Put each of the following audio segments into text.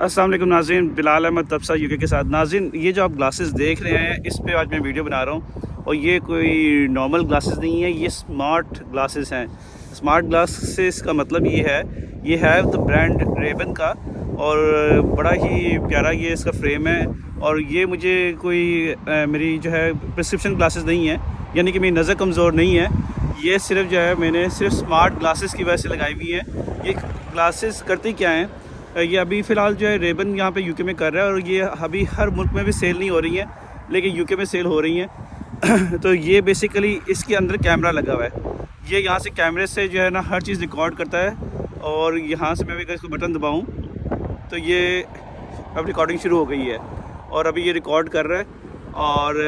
अस्सलाम वालेकुम नाज़रीन, बिलाल अहमद तबसा यूके के साथ। नाज़रीन, ये जो आप ग्लासेस देख रहे हैं, इस पे आज मैं वीडियो बना रहा हूँ और ये कोई नॉर्मल ग्लासेस नहीं है, ये स्मार्ट ग्लासेस हैं। स्मार्ट ग्लासेस का मतलब ये है द ब्रांड रेबन का और बड़ा ही प्यारा ये इसका फ्रेम है। और ये मुझे कोई मेरी जो है प्रिस्क्रिप्शन ग्लासेस नहीं है, यानी कि मेरी नज़र कमज़ोर नहीं है। ये सिर्फ जो है मैंने सिर्फ स्मार्ट ग्लासेस की वजह से लगाई हुई है। ये ग्लासेस करती क्या हैं, ये अभी फ़िलहाल जो है रेबन यहाँ पे यूके में कर रहा है और ये अभी हर मुल्क में भी सेल नहीं हो रही है, लेकिन यूके में सेल हो रही हैं। तो ये बेसिकली इसके अंदर कैमरा लगा हुआ है। ये यहाँ से कैमरे से जो है ना हर चीज़ रिकॉर्ड करता है और यहाँ से मैं भी इसको बटन दबाऊँ तो ये अब रिकॉर्डिंग शुरू हो गई है और अभी ये रिकॉर्ड कर रहा है। और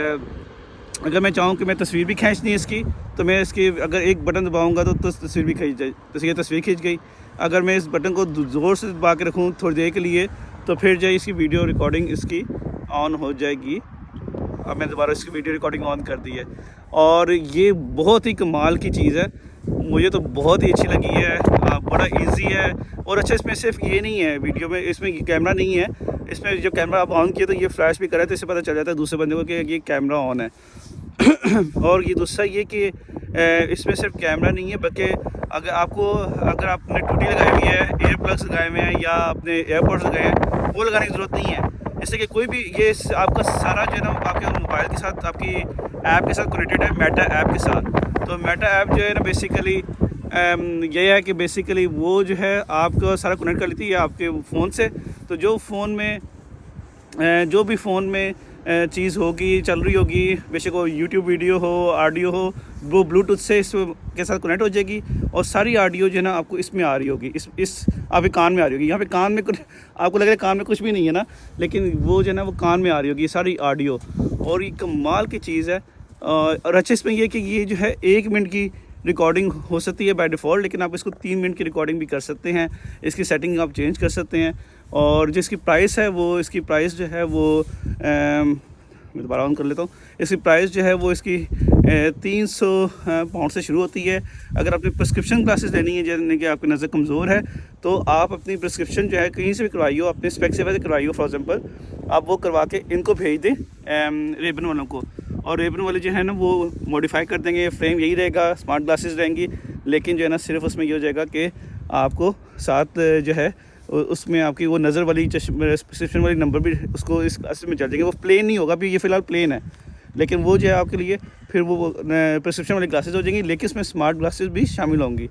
अगर मैं चाहूँ कि मैं तस्वीर भी खींचनी है इसकी, तो मैं इसकी अगर एक बटन दबाऊँगा तो तस्वीर भी खींच जाए, तो ये तस्वीर खींच गई। अगर मैं इस बटन को ज़ोर से दबा के रखूँ थोड़ी देर के लिए, तो फिर जो इसकी वीडियो रिकॉर्डिंग इसकी ऑन हो जाएगी। अब मैं दोबारा इसकी वीडियो रिकॉर्डिंग ऑन कर दी है और ये बहुत ही कमाल की चीज़ है, मुझे तो बहुत ही अच्छी लगी है। बड़ा इजी है और अच्छा, इसमें सिर्फ ये नहीं है, वीडियो में इसमें कैमरा नहीं है। इसमें जब कैमरा आप ऑन किया तो ये फ्लैश भी करे, तो इससे पता चल जाता है दूसरे बंदे को कि ये कैमरा ऑन है। और ये दूसरा ये कि इसमें सिर्फ कैमरा नहीं है, बल्कि अगर आपने टूटी लगाई हुई है, एयर प्लग्स लगाए हुए हैं या अपने एयरपोर्ट्स लगाए हैं, वो लगाने की ज़रूरत नहीं है। इससे कि कोई भी ये आपका सारा जो है ना आपके मोबाइल के साथ, आपकी ऐप के साथ कनेक्टेड है, मेटा ऐप के साथ। तो मेटा ऐप जो है ना बेसिकली ये है कि बेसिकली वो जो है आपको सारा कनेक्ट कर लेती है आपके फ़ोन से। तो जो भी फ़ोन में चीज़ होगी, चल रही होगी, बेशक वो यूट्यूब वीडियो हो, ऑडियो हो, वो ब्लूटूथ से इसके साथ कनेक्ट हो जाएगी और सारी ऑडियो जो है ना आपको इसमें आ रही होगी, इस आपके कान में आ रही होगी। यहाँ पे कान में आपको लग रहा है कान में कुछ भी नहीं है ना, लेकिन वो जो है ना वो कान में आ रही होगी सारी ऑडियो। और ये कमाल की चीज़ है। और अच्छा इसमें ये कि ये जो है 1 मिनट की रिकॉर्डिंग हो सकती है बाय डिफ़ॉल्ट, लेकिन आप इसको 3 मिनट की रिकॉर्डिंग भी कर सकते हैं। इसकी सेटिंग आप चेंज कर सकते हैं। और जिसकी प्राइस है वो, इसकी प्राइस जो है वो मैं दोबारा ऑन कर लेता हूँ। इसकी प्राइस जो है वो इसकी 300 पाउंड से शुरू होती है। अगर आपने प्रिस्क्रिप्शन ग्लासेस लेनी है, जैसे कि आपकी नज़र कमज़ोर है, तो आप अपनी प्रिस्क्रिप्शन जो है कहीं से भी करवाइए, अपने स्पेक्सिफाई से करवाइए। फॉर एग्जांपल आप वो करवा के इनको भेज दें रेबन वालों को, और रेबन वाले जो है ना वो मॉडिफाई कर देंगे। फ्रेम यही रहेगा, स्मार्ट ग्लासेस रहेंगी, लेकिन जो है ना सिर्फ उसमें ये हो जाएगा कि आपको साथ जो है उसमें आपकी वो नज़र वाली प्रिस्क्रिप्शन वाली नंबर भी उसको इस असर में चल जाएंगे। वो प्लेन नहीं होगा, अभी ये फ़िलहाल प्लेन है, लेकिन वो जो है आपके लिए फिर वो प्रिस्क्रिप्शन वाली ग्लासेस हो जाएंगी, लेकिन इसमें स्मार्ट ग्लासेस भी शामिल होंगी।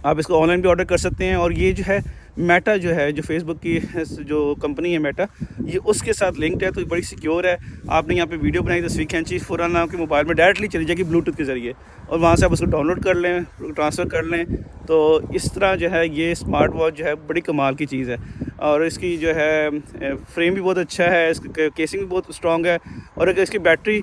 आप इसको ऑनलाइन भी ऑर्डर कर सकते हैं। और ये जो है मेटा जो है, जो फेसबुक की जो कंपनी है मेटा, ये उसके साथ लिंक्ड है, तो बड़ी सिक्योर है। आपने यहाँ पे वीडियो बनाई, तस्वीर खींची, फ़ौरन आपके मोबाइल में डायरेक्टली चली जाएगी ब्लूटूथ के ज़रिए, और वहाँ से आप उसको डाउनलोड कर लें, ट्रांसफ़र कर लें। तो इस तरह जो है ये स्मार्ट वॉच जो है बड़ी कमाल की चीज़ है। और इसकी जो है फ्रेम भी बहुत अच्छा है, इसकी केसिंग भी बहुत स्ट्रॉन्ग है। और अगर इसकी बैटरी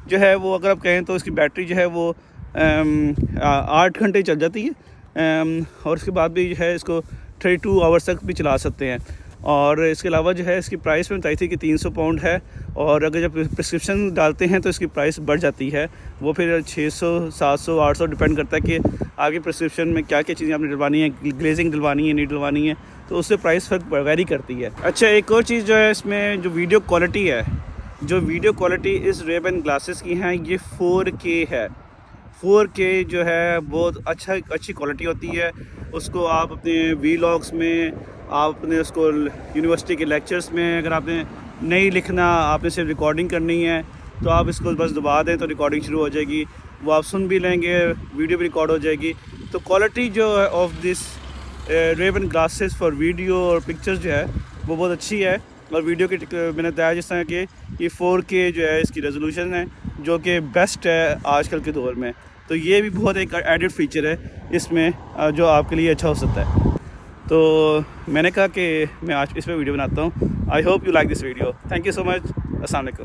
जो है वो, अगर आप कहें तो इसकी बैटरी जो है वो 8 घंटे चल जाती है। और उसके बाद भी जो है इसको 32 आवर्स तक भी चला सकते हैं। और इसके अलावा जो है इसकी प्राइस में बताई थी कि 300 पाउंड है, और अगर जब प्रिस्क्रिप्शन डालते हैं तो इसकी प्राइस बढ़ जाती है। वो फिर 600, 700, 800 डिपेंड करता है कि आपकी प्रिस्क्रिप्शन में क्या क्या चीज़ें आपने डलवानी है, ग्लेजिंग डलवानी है, नहीं डलवानी है, तो उससे प्राइस फ़र्क वेरी करती है। अच्छा, एक और चीज़ जो है इसमें जो वीडियो क्वालिटी है, जो वीडियो क्वालिटी इस रेबन ग्लासेस की हैं, ये 4K है। 4K जो है बहुत अच्छी क्वालिटी होती है। उसको आप अपने वीलॉग्स में, आप अपने उसको यूनिवर्सिटी के लेक्चर्स में, अगर आपने नहीं लिखना, आपने सिर्फ रिकॉर्डिंग करनी है, तो आप इसको बस दबा दें तो रिकॉर्डिंग शुरू हो जाएगी। वो आप सुन भी लेंगे, वीडियो भी रिकॉर्ड हो जाएगी। तो क्वालिटी जो है of this Ray-Ban glasses for video और पिक्चर्स जो है वो बहुत अच्छी है। और वीडियो की मैंने बताया जिस तरह कि ये 4K जो है इसकी रेजोल्यूशन है, जो कि बेस्ट है आजकल के दौर में। तो ये भी बहुत एक एडिड फीचर है इसमें, जो आपके लिए अच्छा हो सकता है। तो मैंने कहा कि मैं आज इस पर वीडियो बनाता हूँ। I hope you like this video. Thank you so much. अस्सलाम वालेकुम।